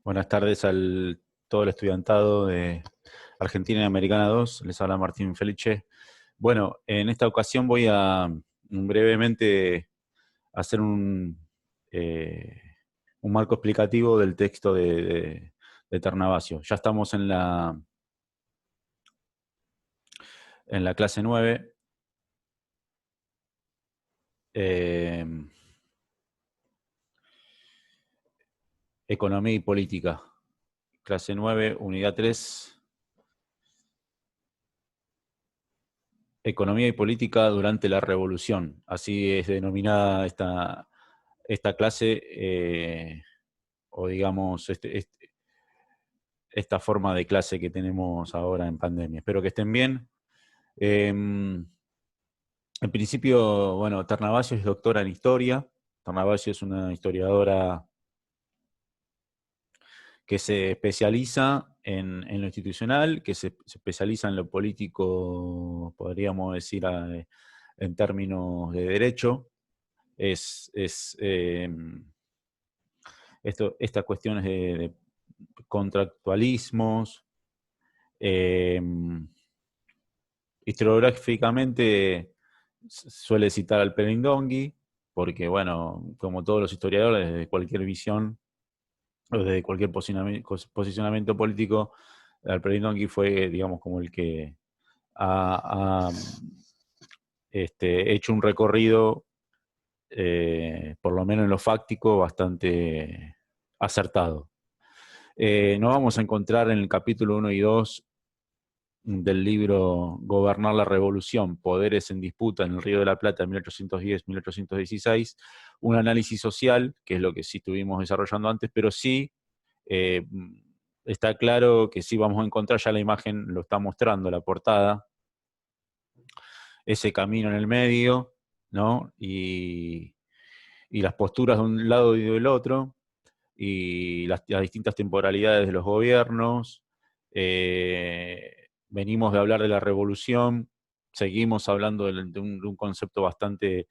Buenas tardes todo el estudiantado de Argentina y Americana 2. Les habla Martín Felice. Bueno, en esta ocasión voy a brevemente hacer un marco explicativo del texto de Ternavasio. Ya estamos en la clase 9. Economía y política. Clase 9, unidad 3. Economía y política durante la Revolución. Así es denominada esta clase, o digamos, esta forma de clase que tenemos ahora en pandemia. Espero que estén bien. En principio, bueno, Ternavasio es doctora en historia. Ternavasio es una historiadora que se especializa en lo institucional, que se especializa en lo político, podríamos decir, en términos de derecho. Estas cuestiones de contractualismos. Historiográficamente suele citar al Pelindongui, porque, bueno, como todos los historiadores, desde cualquier visión, o desde cualquier posicionamiento político, al Pelindongui fue, digamos, como el que ha hecho un recorrido, por lo menos en lo fáctico, bastante acertado. Nos vamos a encontrar en el capítulo 1 y 2 del libro Gobernar la Revolución, Poderes en Disputa en el Río de la Plata, 1810-1816, un análisis social, que es lo que sí estuvimos desarrollando antes, pero sí está claro que sí vamos a encontrar, ya la imagen lo está mostrando, la portada, ese camino en el medio, ¿no? Y las posturas de un lado y del otro, y las distintas temporalidades de los gobiernos. Venimos de hablar de la revolución, seguimos hablando de un concepto bastante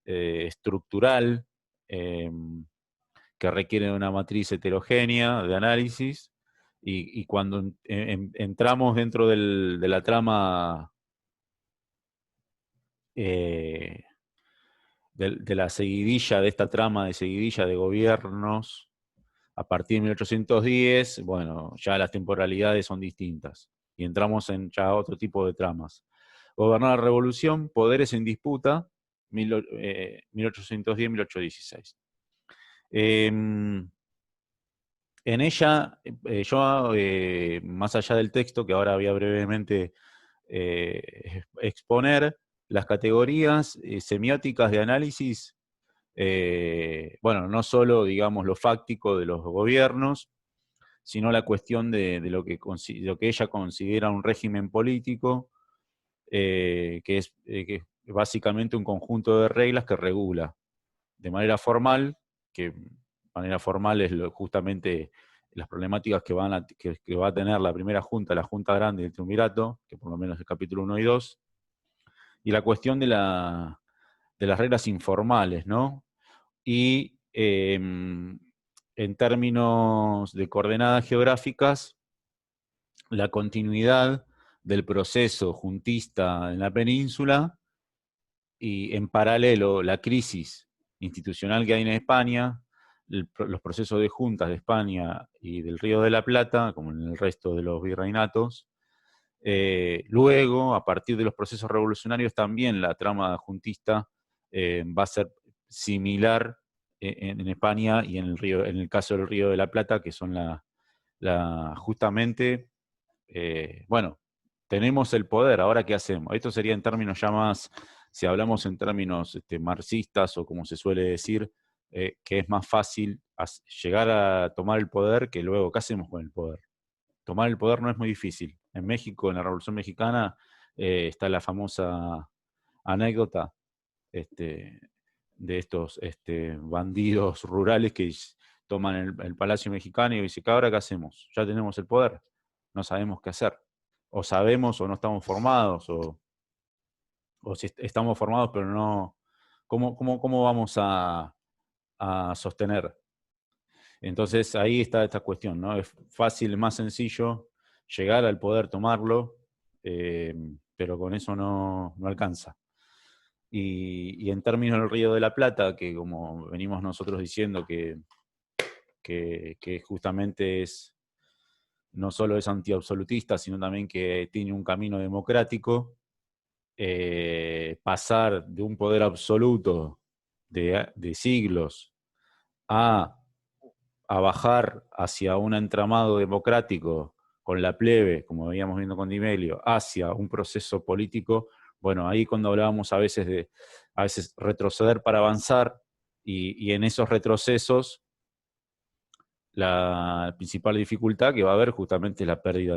estructural, que requiere de una matriz heterogénea de análisis, y cuando entramos dentro de la trama, de la seguidilla, de esta trama de seguidilla de gobiernos, a partir de 1810, bueno, ya las temporalidades son distintas y entramos en ya otro tipo de tramas. Gobernar la revolución, poderes en disputa, 1810-1816. En ella, yo, más allá del texto, que ahora voy a brevemente exponer, las categorías semióticas de análisis, bueno, no solo, digamos, lo fáctico de los gobiernos, sino la cuestión de lo que ella considera un régimen político, que es básicamente un conjunto de reglas que regula de manera formal, que manera formal es justamente las problemáticas que va a tener la primera junta, la Junta Grande del Triunvirato, que por lo menos es el capítulo 1 y 2, y la cuestión de las reglas informales, ¿no? Y en términos de coordenadas geográficas, la continuidad del proceso juntista en la península, y en paralelo la crisis institucional que hay en España, los procesos de juntas de España y del Río de la Plata, como en el resto de los virreinatos. Luego, a partir de los procesos revolucionarios, también la trama juntista va a ser similar en España y en el caso del Río de la Plata, que son justamente, bueno, tenemos el poder, ¿ahora qué hacemos? Esto sería en términos ya más, si hablamos en términos marxistas, o como se suele decir, que es más fácil llegar a tomar el poder que luego, ¿qué hacemos con el poder? Tomar el poder no es muy difícil. En México, en la Revolución Mexicana, está la famosa anécdota de estos bandidos rurales que toman el Palacio Mexicano y dicen, ¿ahora qué hacemos? Ya tenemos el poder, no sabemos qué hacer. O sabemos o no estamos formados, o si estamos formados pero no, ¿cómo vamos a sostener? Entonces ahí está esta cuestión, ¿no? Es fácil, más sencillo llegar al poder, tomarlo, pero con eso no alcanza. Y en términos del Río de la Plata, que como venimos nosotros diciendo que justamente no solo es antiabsolutista, sino también que tiene un camino democrático, pasar de un poder absoluto de siglos a bajar hacia un entramado democrático con la plebe, como veíamos viendo con Di Meglio, hacia un proceso político, bueno, ahí cuando hablábamos a veces retroceder para avanzar, y en esos retrocesos la principal dificultad que va a haber justamente es la pérdida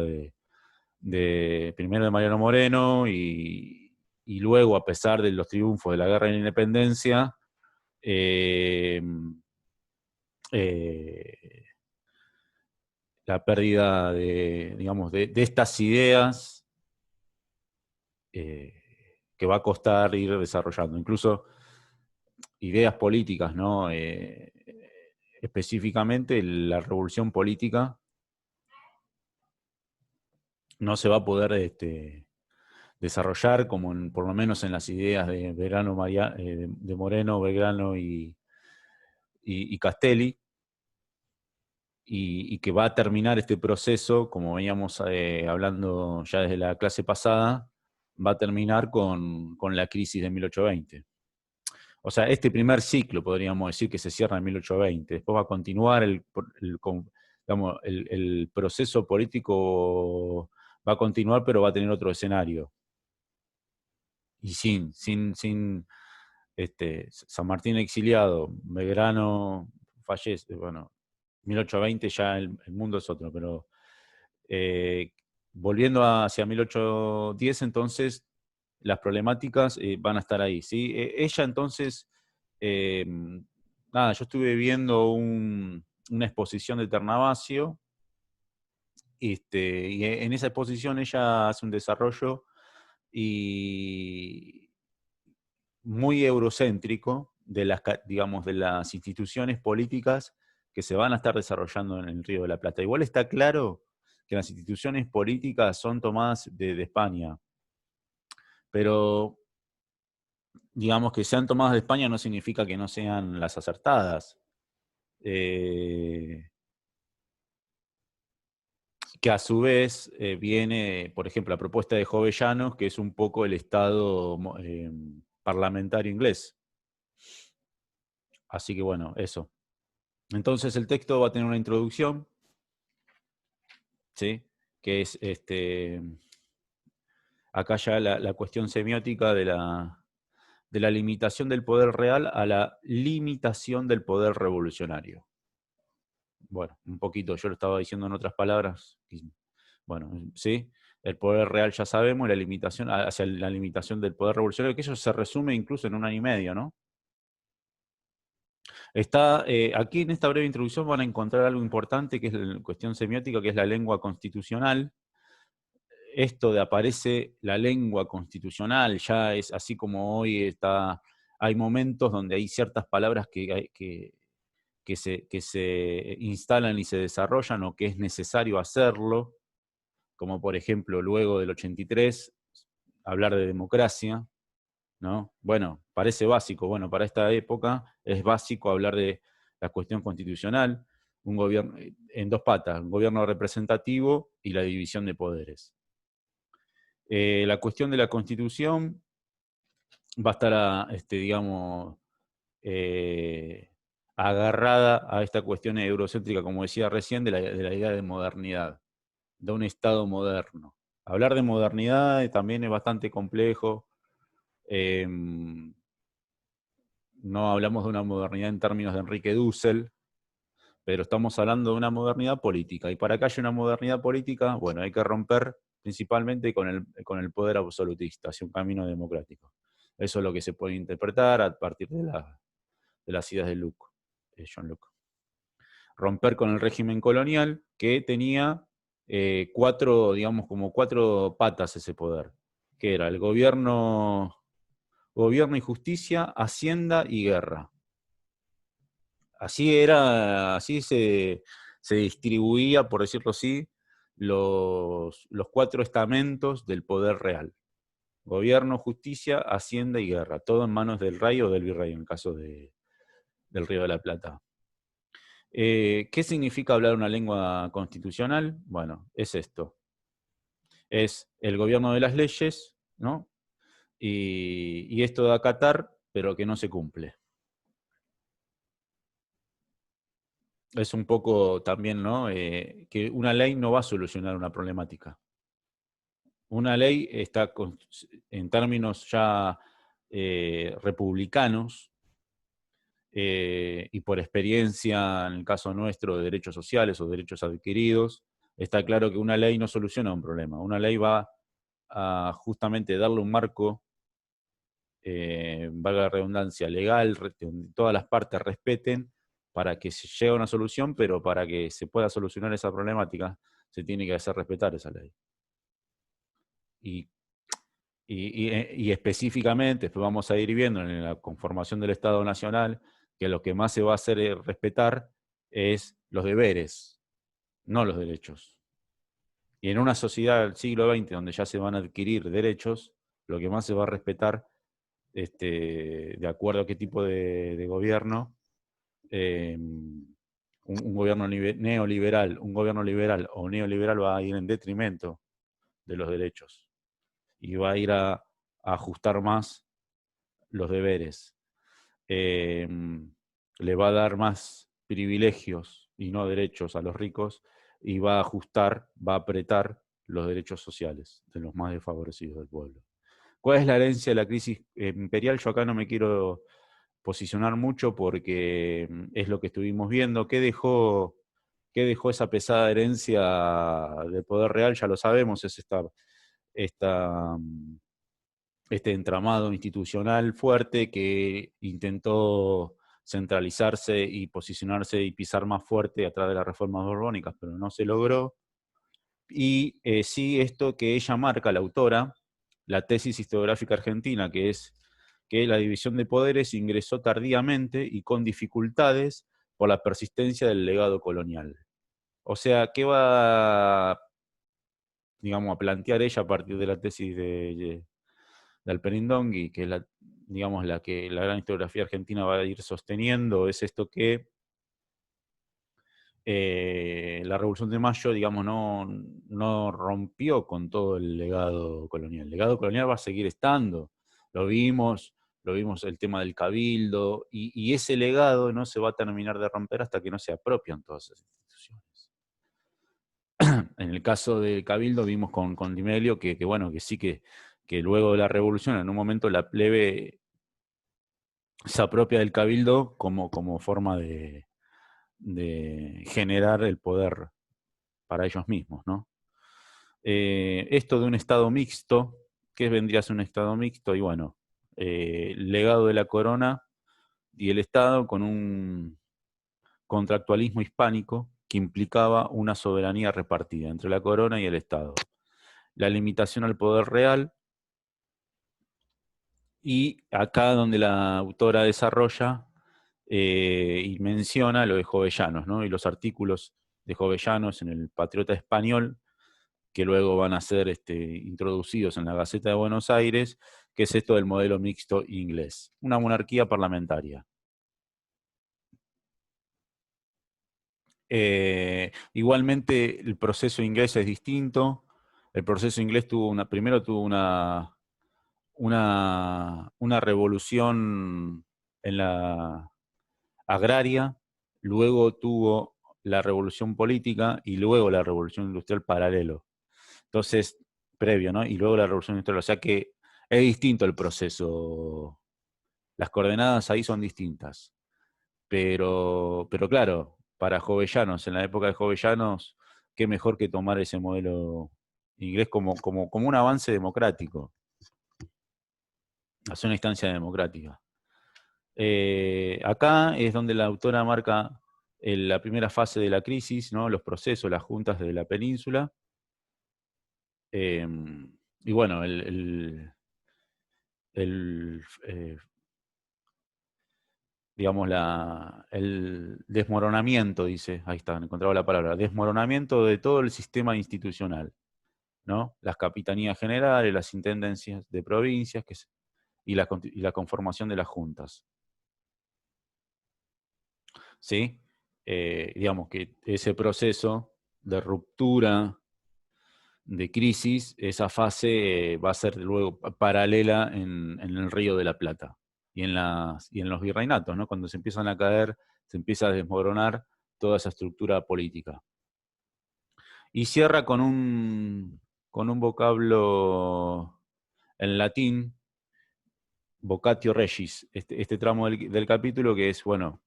primero de Mariano Moreno y luego, a pesar de los triunfos de la guerra de la independencia, eh, eh, la pérdida digamos, de estas ideas que va a costar ir desarrollando. Incluso ideas políticas, ¿no? Específicamente la revolución política no se va a poder desarrollar como por lo menos en las ideas de de Moreno, Belgrano y Castelli, y que va a terminar este proceso, como veníamos hablando ya desde la clase pasada, va a terminar con la crisis de 1820. O sea, este primer ciclo podríamos decir que se cierra en 1820, después va a continuar digamos, el proceso político, va a continuar, pero va a tener otro escenario. Y sin San Martín exiliado, Belgrano fallece, bueno, 1820 ya el mundo es otro, pero volviendo hacia 1810, entonces las problemáticas van a estar ahí, ¿sí? Ella entonces, nada, yo estuve viendo una exposición de Ternavasio, y en esa exposición ella hace un desarrollo y muy eurocéntrico digamos, de las instituciones políticas que se van a estar desarrollando en el Río de la Plata. Igual está claro que las instituciones políticas son tomadas de España, pero digamos que sean tomadas de España no significa que no sean las acertadas. Que a su vez viene, por ejemplo, la propuesta de Jovellanos, que es un poco el Estado parlamentario inglés. Así que bueno, eso. Entonces el texto va a tener una introducción, ¿sí? Que es acá ya la cuestión semiótica de la limitación del poder real a la limitación del poder revolucionario. Bueno, un poquito, yo lo estaba diciendo en otras palabras. Bueno, ¿sí? El poder real ya sabemos, la limitación hacia la limitación del poder revolucionario, que eso se resume incluso en un año y medio, ¿no? Aquí en esta breve introducción van a encontrar algo importante, que es la cuestión semiótica, que es la lengua constitucional. Esto de aparece la lengua constitucional, ya es así como hoy hay momentos donde hay ciertas palabras que se instalan y se desarrollan, o que es necesario hacerlo, como por ejemplo luego del 83, hablar de democracia, ¿no? Bueno, parece básico, bueno, para esta época es básico hablar de la cuestión constitucional, un gobierno en dos patas, un gobierno representativo y la división de poderes. La cuestión de la Constitución va a estar, digamos, agarrada a esta cuestión eurocéntrica, como decía recién, de la idea de modernidad, de un Estado moderno. Hablar de modernidad también es bastante complejo. No hablamos de una modernidad en términos de Enrique Dussel, pero estamos hablando de una modernidad política. Y para que haya una modernidad política, bueno, hay que romper principalmente con el poder absolutista, hacia un camino democrático. Eso es lo que se puede interpretar a partir de las ideas de John Locke. Romper con el régimen colonial, que tenía digamos, como cuatro patas ese poder, que era el gobierno y justicia, hacienda y guerra. Así era, se distribuía, por decirlo así, los cuatro estamentos del poder real. Gobierno, justicia, hacienda y guerra. Todo en manos del rey o del virrey, en el caso del Río de la Plata. ¿Qué significa hablar una lengua constitucional? Bueno, es esto. Es el gobierno de las leyes, ¿no? Y esto de acatar, pero que no se cumple. Es un poco también, ¿no? Que una ley no va a solucionar una problemática. Una ley está, en términos ya republicanos, y por experiencia, en el caso nuestro, de derechos sociales o derechos adquiridos, está claro que una ley no soluciona un problema. Una ley va a justamente darle un marco, valga la redundancia, legal, donde todas las partes respeten, para que se llegue a una solución, pero para que se pueda solucionar esa problemática, se tiene que hacer respetar esa ley. Y, y específicamente, después vamos a ir viendo en la conformación del Estado Nacional, que lo que más se va a hacer respetar es los deberes, no los derechos. Y en una sociedad del siglo XX, donde ya se van a adquirir derechos, lo que más se va a respetar, de acuerdo a qué tipo de gobierno, un gobierno neoliberal, un gobierno liberal o neoliberal va a ir en detrimento de los derechos y va a ir a ajustar más los deberes. Eh, Le va a dar más privilegios y no derechos a los ricos y va a ajustar, va a apretar los derechos sociales de los más desfavorecidos del pueblo. ¿Cuál es la herencia de la crisis imperial? Yo acá no me quiero posicionar mucho porque es lo que estuvimos viendo. Qué dejó esa pesada herencia del poder real? Ya lo sabemos, es esta, este entramado institucional fuerte que intentó centralizarse y posicionarse y pisar más fuerte a través de las reformas borbónicas, pero no se logró. Y sí, esto que ella marca, la autora, la tesis historiográfica argentina, que es que la división de poderes ingresó tardíamente y con dificultades por la persistencia del legado colonial. O sea, ¿qué va, digamos, a plantear ella a partir de la tesis de Alperindongui, que es la, digamos, la que la gran historiografía argentina va a ir sosteniendo? Es esto que la Revolución de Mayo, digamos, no rompió con todo el legado colonial. El legado colonial va a seguir estando. Lo vimos, lo vimos el tema del cabildo, y ese legado no se va a terminar de romper hasta que no se apropian todas esas instituciones. En el caso del cabildo vimos con Di Meglio que bueno, que sí que luego de la revolución, en un momento la plebe se apropia del cabildo como forma de generar el poder para ellos mismos, ¿no? Esto de un Estado mixto, ¿qué vendría a ser un Estado mixto? Y bueno, legado de la corona y el Estado con un contractualismo hispánico que implicaba una soberanía repartida entre la corona y el Estado. La limitación al poder real, y acá donde la autora desarrolla y menciona lo de Jovellanos, ¿no? Y los artículos de Jovellanos en el Patriota Español, que luego van a ser introducidos en la Gaceta de Buenos Aires, que es esto del modelo mixto inglés, una monarquía parlamentaria. Igualmente el proceso inglés es distinto. El proceso inglés primero tuvo una revolución en la agraria, luego tuvo la revolución política y luego la revolución industrial paralelo. Entonces, previo, ¿no? Y luego la revolución industrial. O sea que es distinto el proceso. Las coordenadas ahí son distintas. Pero claro, para Jovellanos, en la época de Jovellanos, qué mejor que tomar ese modelo inglés como un avance democrático, hacer una instancia democrática. Acá es donde la autora marca la primera fase de la crisis, ¿no? Los procesos, las juntas de la península. Y bueno, el digamos, el desmoronamiento, dice, ahí está, encontraba la palabra, desmoronamiento de todo el sistema institucional, ¿no? Las capitanías generales, las intendencias de provincias y la conformación de las juntas, ¿sí? Digamos que ese proceso de ruptura, de crisis, esa fase va a ser luego paralela en el Río de la Plata y en los virreinatos, ¿no? Cuando se empiezan a caer, se empieza a desmoronar toda esa estructura política. Y cierra con un vocablo en latín, vocatio regis, este tramo del capítulo que es, bueno,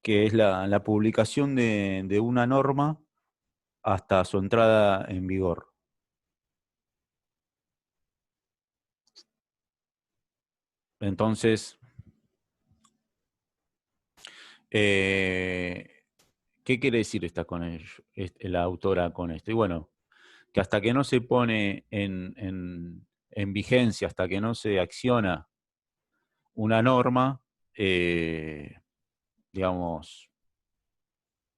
que es la publicación de una norma hasta su entrada en vigor. Entonces, ¿qué quiere decir la autora con esto? Y bueno, que hasta que no se pone en vigencia, hasta que no se acciona una norma, digamos,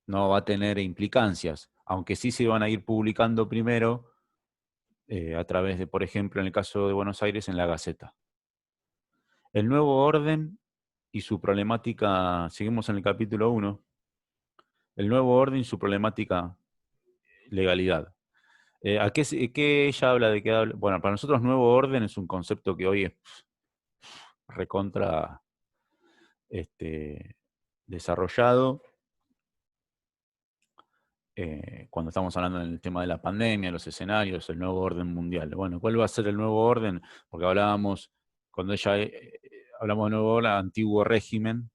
no va a tener implicancias, aunque sí se van a ir publicando primero a través de, por ejemplo, en el caso de Buenos Aires, en la Gaceta. El nuevo orden y su problemática, seguimos en el capítulo 1, el nuevo orden y su problemática legalidad. ¿Qué ella habla de qué habla? Bueno, para nosotros nuevo orden es un concepto que hoy es recontra desarrollado. Cuando estamos hablando del tema de la pandemia, los escenarios, el nuevo orden mundial. Bueno, ¿cuál va a ser el nuevo orden? Porque hablábamos, cuando ella hablamos de nuevo orden, antiguo régimen,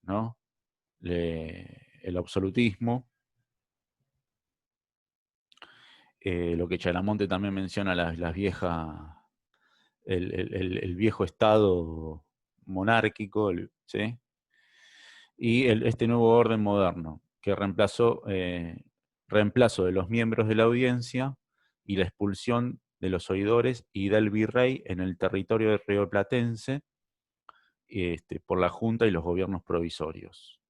¿no? El absolutismo. Lo que Charamonte también menciona, las viejas, el viejo estado monárquico, ¿sí? Y este nuevo orden moderno, que reemplazo de los miembros de la audiencia y la expulsión de los oidores y del virrey en el territorio rioplatense por la Junta y los gobiernos provisorios.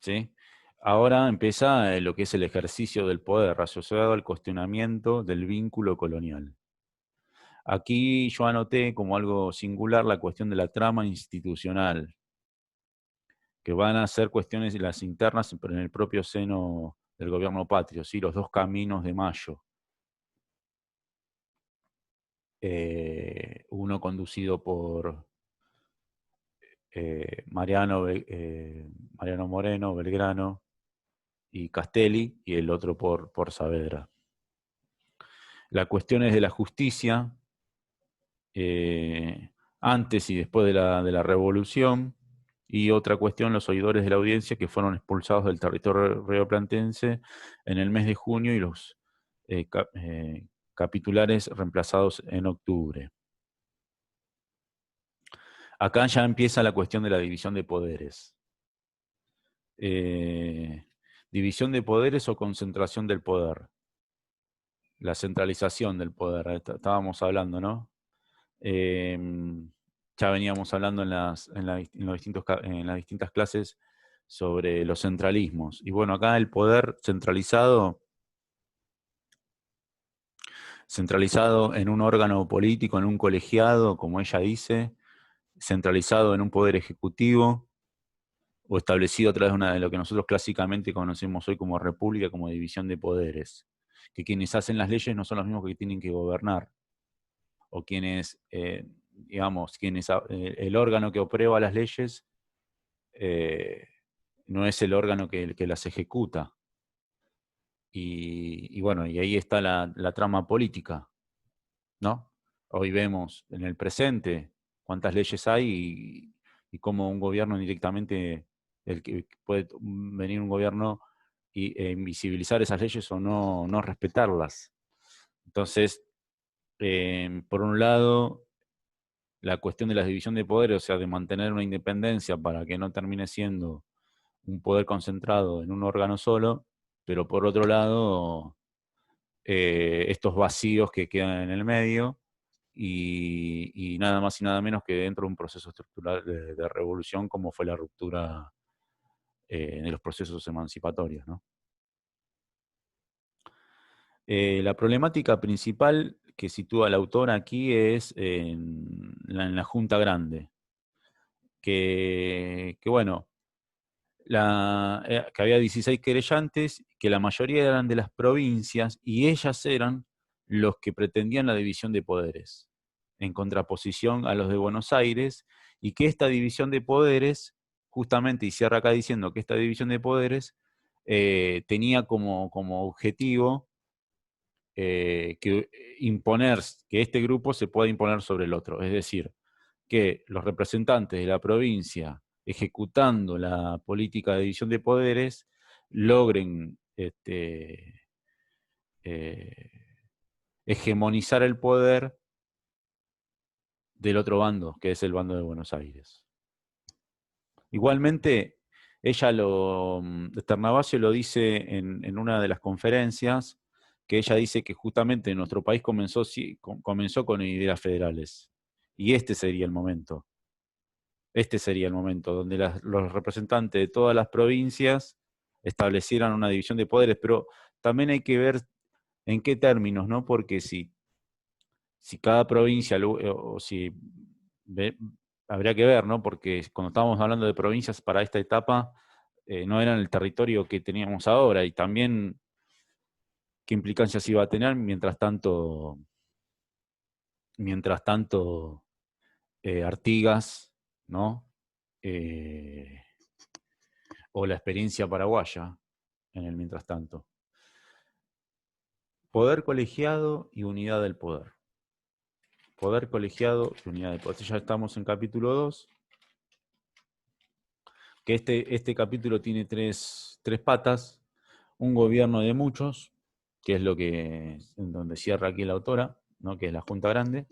¿Sí? Ahora empieza lo que es el ejercicio del poder asociado al cuestionamiento del vínculo colonial. Aquí yo anoté como algo singular la cuestión de la trama institucional, que van a ser cuestiones las internas en el propio seno del gobierno patrio, ¿sí? Los dos caminos de Mayo. Uno conducido por Mariano Moreno, Belgrano y Castelli, y el otro por Saavedra. La cuestión es de la justicia, antes y después de la revolución, y otra cuestión, los oidores de la audiencia que fueron expulsados del territorio rioplatense en el mes de junio y los capitulares reemplazados en octubre. Acá ya empieza la cuestión de la división de poderes. División de poderes o concentración del poder. La centralización del poder, estábamos hablando, ¿no? Ya veníamos hablando en las distintas clases sobre los centralismos. Y bueno, acá el poder centralizado en un órgano político, en un colegiado, como ella dice, centralizado en un poder ejecutivo, o establecido a través de lo que nosotros clásicamente conocemos hoy como república, como división de poderes. Que quienes hacen las leyes no son los mismos que tienen que gobernar, o quienes, digamos, el órgano que aprueba las leyes no es el órgano que las ejecuta. Y bueno, y ahí está la trama política, ¿no? Hoy vemos en el presente cuántas leyes hay y cómo un gobierno directamente, puede venir un gobierno e invisibilizar esas leyes o no respetarlas. Entonces, por un lado, la cuestión de la división de poderes, o sea, de mantener una independencia para que no termine siendo un poder concentrado en un órgano solo, pero por otro lado, estos vacíos que quedan en el medio y nada más y nada menos que dentro de un proceso estructural de revolución como fue la ruptura de los procesos emancipatorios, ¿no? La problemática principal que sitúa la autora aquí es en la Junta Grande, que bueno, que había 16 querellantes, que la mayoría eran de las provincias, y ellas eran los que pretendían la división de poderes, en contraposición a los de Buenos Aires, y que esta división de poderes, justamente, y cierra acá diciendo que esta división de poderes tenía como objetivo imponer, que este grupo se pueda imponer sobre el otro, es decir, que los representantes de la provincia, ejecutando la política de división de poderes, logren eh, hegemonizar el poder del otro bando, que es el bando de Buenos Aires. Igualmente, Ternavasio lo dice en una de las conferencias, que ella dice que justamente nuestro país comenzó con ideas federales. Y este sería el momento. Este sería el momento donde los representantes de todas las provincias establecieran una división de poderes, pero también hay que ver en qué términos, ¿no? Porque si cada provincia, o si habría que ver, ¿no? Porque cuando estábamos hablando de provincias para esta etapa, no eran el territorio que teníamos ahora, y también qué implicancias iba a tener mientras tanto Artigas, ¿no? O la experiencia paraguaya en el mientras tanto. Poder colegiado y unidad del poder. Poder colegiado y unidad del poder. Ya estamos en capítulo 2, que este capítulo tiene tres patas. Un gobierno de muchos, que es en donde cierra aquí la autora, ¿no? Que es la Junta Grande.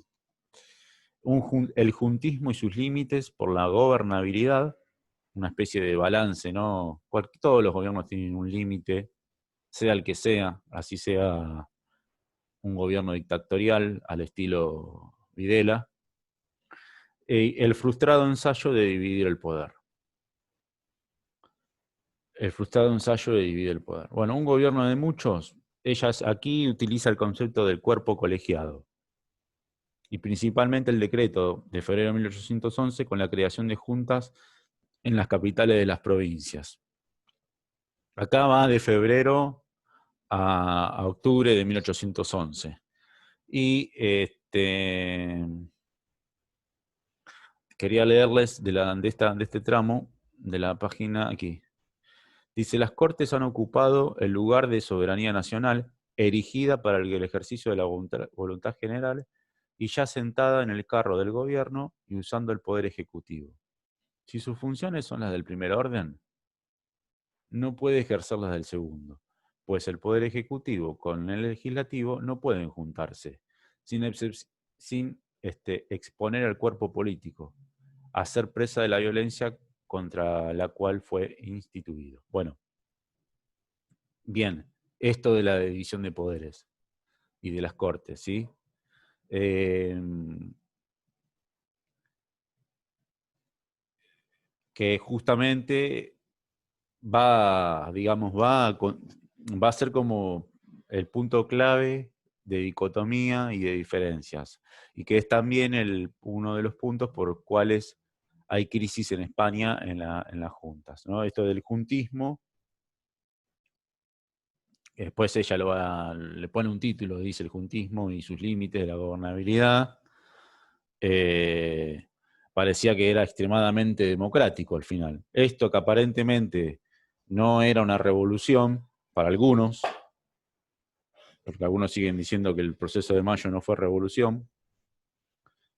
El juntismo y sus límites por la gobernabilidad, una especie de balance, ¿no? Todos los gobiernos tienen un límite, sea el que sea, así sea un gobierno dictatorial al estilo Videla. El frustrado ensayo de dividir el poder. El frustrado ensayo de dividir el poder. Bueno, un gobierno de muchos, ellas aquí utiliza el concepto del cuerpo colegiado, y principalmente el decreto de febrero de 1811 con la creación de juntas en las capitales de las provincias. Acá va de febrero a octubre de 1811. Y quería leerles de este tramo de la página aquí. Dice: las Cortes han ocupado el lugar de soberanía nacional, erigida para el ejercicio de la voluntad general, y ya sentada en el carro del gobierno y usando el poder ejecutivo. Si sus funciones son las del primer orden, no puede ejercerlas del segundo, pues el poder ejecutivo con el legislativo no pueden juntarse, sin exponer al cuerpo político a ser presa de la violencia contra la cual fue instituido. Bueno, bien, esto de la división de poderes y de las cortes, ¿sí? Que justamente va a ser como el punto clave de dicotomía y de diferencias, y que es también uno de los puntos por cuales hay crisis en España en las juntas, ¿no? Esto del juntismo, después ella le pone un título, dice el juntismo y sus límites de la gobernabilidad. Parecía que era extremadamente democrático al final. Esto que aparentemente no era una revolución para algunos, porque algunos siguen diciendo que el proceso de mayo no fue revolución.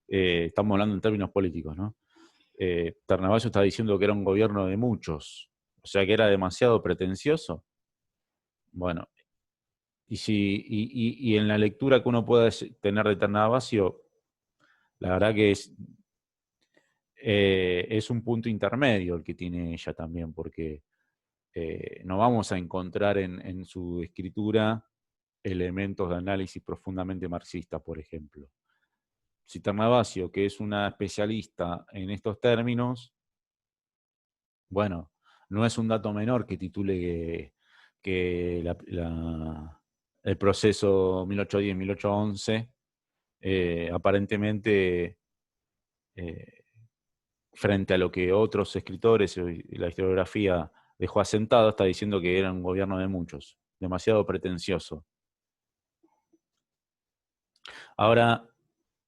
Estamos hablando en términos políticos, ¿no? Ternavasio está diciendo que era un gobierno de muchos, o sea que era demasiado pretencioso. Bueno, y en la lectura que uno pueda tener de Ternavasio, la verdad que es un punto intermedio el que tiene ella también, porque no vamos a encontrar en su escritura elementos de análisis profundamente marxista, por ejemplo. Citernavasio, que es una especialista en estos términos, bueno, no es un dato menor que titule que el proceso 1810-1811 aparentemente, frente a lo que otros escritores y la historiografía dejó asentado, está diciendo que era un gobierno de muchos, demasiado pretencioso. Ahora,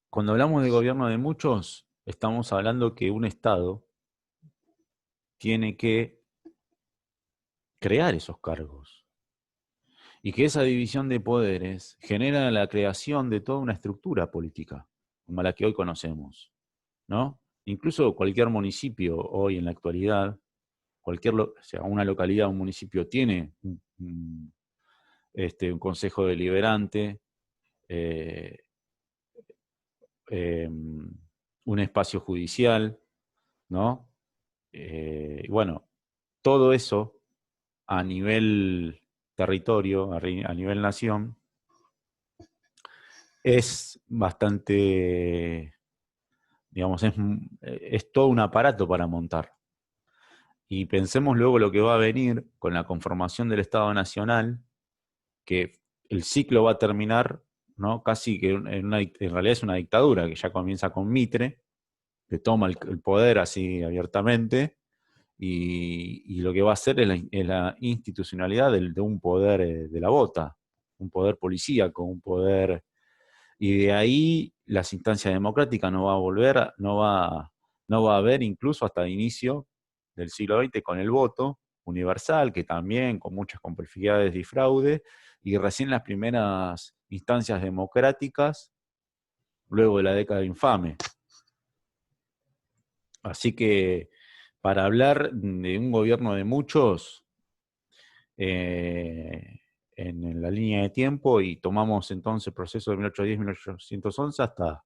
cuando hablamos de gobierno de muchos, estamos hablando que un Estado tiene que crear esos cargos y que esa división de poderes genera la creación de toda una estructura política, como la que hoy conocemos, ¿no? Incluso cualquier municipio hoy en la actualidad, o sea, una localidad, un municipio tiene un consejo deliberante, eh, un espacio judicial, ¿no? Y bueno, todo eso a nivel territorio, a nivel nación, es bastante, digamos, es todo un aparato para montar. Y pensemos luego lo que va a venir con la conformación del Estado Nacional, que el ciclo va a terminar, ¿no? Casi que en realidad es una dictadura que ya comienza con Mitre, que toma el poder así abiertamente, y lo que va a hacer es la institucionalidad de un poder de la bota, un poder policíaco, un poder. Y de ahí las instancias democráticas no va a volver, no va a haber incluso hasta el inicio del siglo XX con el voto universal, que también con muchas complejidades y fraude, y recién las primeras instancias democráticas luego de la década infame. Así que para hablar de un gobierno de muchos, en la línea de tiempo, y tomamos entonces el proceso de 1810-1811 hasta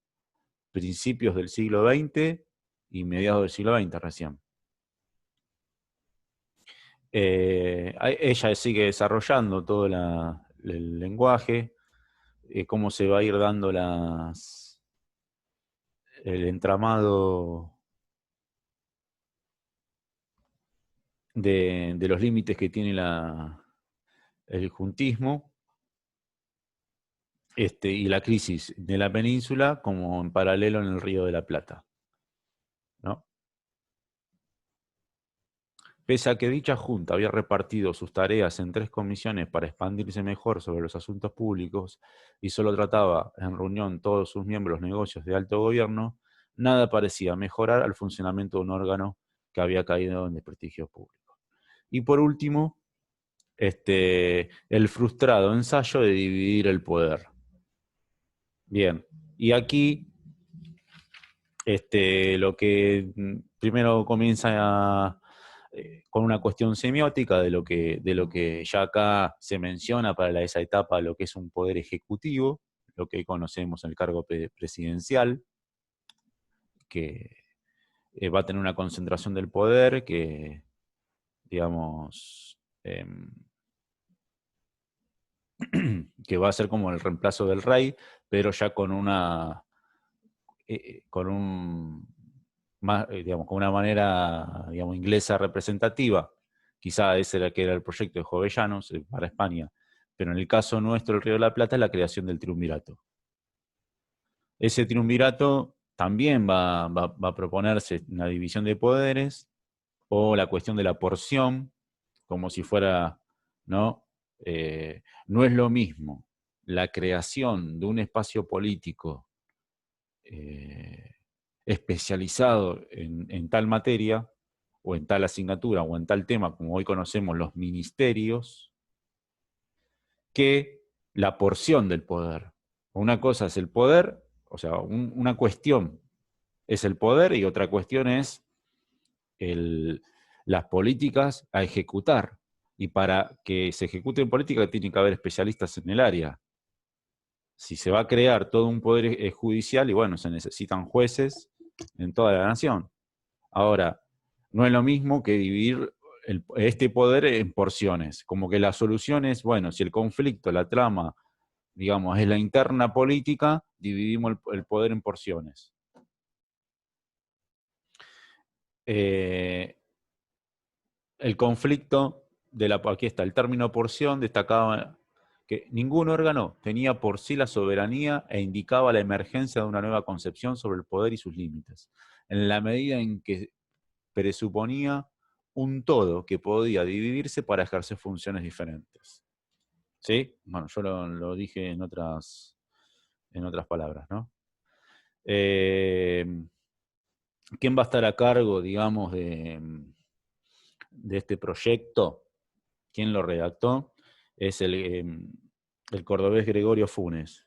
principios del siglo XX y mediados del siglo XX recién. Ella sigue desarrollando todo el lenguaje, cómo se va a ir dando el entramado de los límites que tiene el juntismo, y la crisis de la península como en paralelo en el Río de la Plata, ¿no? Pese a que dicha junta había repartido sus tareas en 3 comisiones para expandirse mejor sobre los asuntos públicos y solo trataba en reunión todos sus miembros negocios de alto gobierno, nada parecía mejorar al funcionamiento de un órgano que había caído en desprestigio público. Y por último, el frustrado ensayo de dividir el poder. Bien, y aquí lo que primero comienza con una cuestión semiótica de lo que ya acá se menciona para esa etapa, lo que es un poder ejecutivo, lo que conocemos en el cargo presidencial, que va a tener una concentración del poder que, digamos, que va a ser como el reemplazo del rey, pero ya con digamos, con una manera, digamos, inglesa representativa. Quizá ese era que era el proyecto de Jovellanos para España, pero en el caso nuestro, el Río de la Plata, es la creación del triunvirato. Ese triunvirato también va a proponerse una división de poderes o la cuestión de la porción, como si fuera, ¿no? No es lo mismo la creación de un espacio político especializado en tal materia, o en tal asignatura, o en tal tema, como hoy conocemos los ministerios, que la porción del poder. Una cosa es el poder, o sea, una cuestión es el poder y otra cuestión es las políticas a ejecutar. Y para que se ejecuten políticas tiene que haber especialistas en el área. Si se va a crear todo un poder judicial, y bueno, se necesitan jueces en toda la nación. Ahora, no es lo mismo que dividir este poder en porciones, como que la solución es, bueno, si el conflicto, la trama, digamos, es la interna política, dividimos el poder en porciones. El conflicto aquí está, el término porción destacaba que ningún órgano tenía por sí la soberanía e indicaba la emergencia de una nueva concepción sobre el poder y sus límites, en la medida en que presuponía un todo que podía dividirse para ejercer funciones diferentes. ¿Sí? Bueno, yo lo dije en otras palabras, ¿no? ¿Quién va a estar a cargo, digamos, de este proyecto? ¿Quién lo redactó? Es el cordobés Gregorio Funes,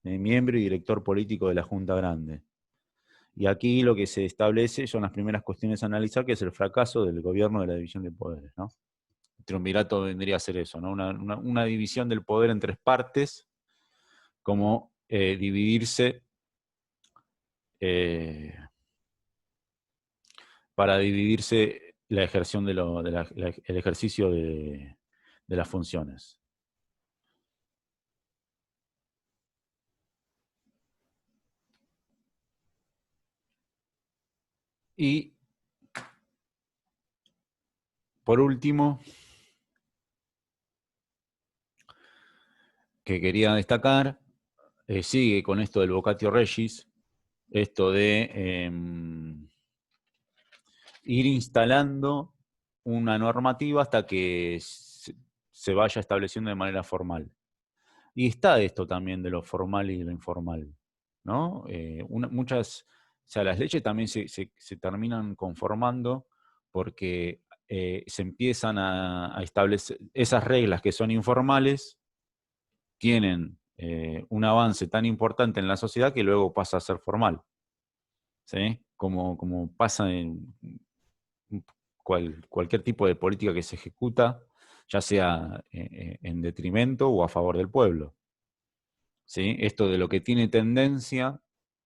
miembro y director político de la Junta Grande. Y aquí lo que se establece son las primeras cuestiones a analizar, que es el fracaso del gobierno de la división de poderes, ¿no? El triunvirato vendría a ser eso, ¿no? Una división del poder en tres partes, como dividirse para dividirse la ejerción el ejercicio de las funciones. Y por último, que quería destacar, sigue con esto del vocatio regis, esto de ir instalando una normativa hasta que se vaya estableciendo de manera formal. Y está esto también de lo formal y de lo informal, ¿no? O sea, las leyes también se terminan conformando porque se empiezan a establecer esas reglas que son informales, tienen un avance tan importante en la sociedad que luego pasa a ser formal, ¿sí? Como pasa en cualquier tipo de política que se ejecuta, ya sea en detrimento o a favor del pueblo. ¿Sí? Esto de lo que tiene tendencia,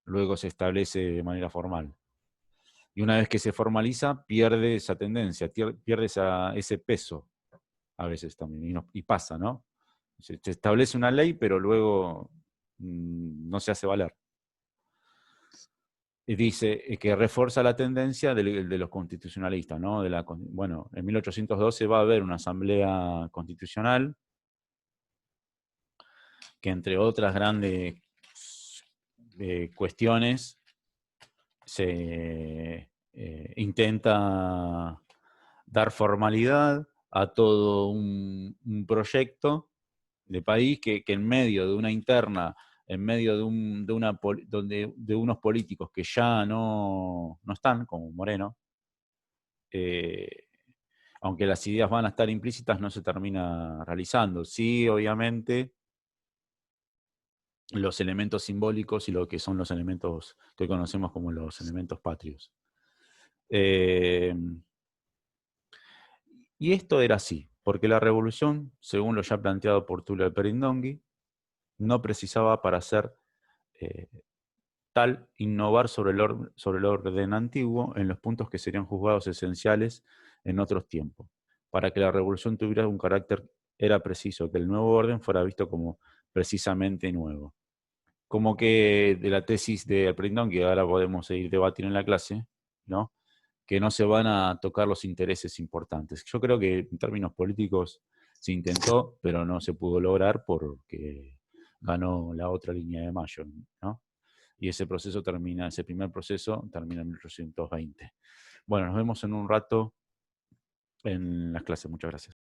luego se establece de manera formal. Y una vez que se formaliza, pierde esa tendencia, pierde ese peso, a veces también, y pasa, ¿no? Se establece una ley, pero luego no se hace valer. Y dice que refuerza la tendencia de los constitucionalistas, ¿no? Bueno, en 1812 va a haber una asamblea constitucional que, entre otras grandes cuestiones, se intenta dar formalidad a todo un proyecto de país que en medio de una interna, en medio de unos políticos que ya no están, como Moreno, aunque las ideas van a estar implícitas, no se termina realizando. Sí, obviamente, los elementos simbólicos y lo que son los elementos que conocemos como los elementos patrios. Y esto era así, porque la revolución, según lo ya planteado por Tulio de Perindongui, no precisaba para ser tal innovar sobre el orden antiguo en los puntos que serían juzgados esenciales en otros tiempos. Para que la revolución tuviera un carácter, era preciso que el nuevo orden fuera visto como precisamente nuevo. Como que de la tesis de Perindongui, que ahora podemos seguir debatiendo en la clase, ¿no? Que no se van a tocar los intereses importantes. Yo creo que en términos políticos se intentó, pero no se pudo lograr porque ganó la otra línea de Mayo, ¿no? Y ese primer proceso termina en 1820. Bueno, nos vemos en un rato en las clases. Muchas gracias.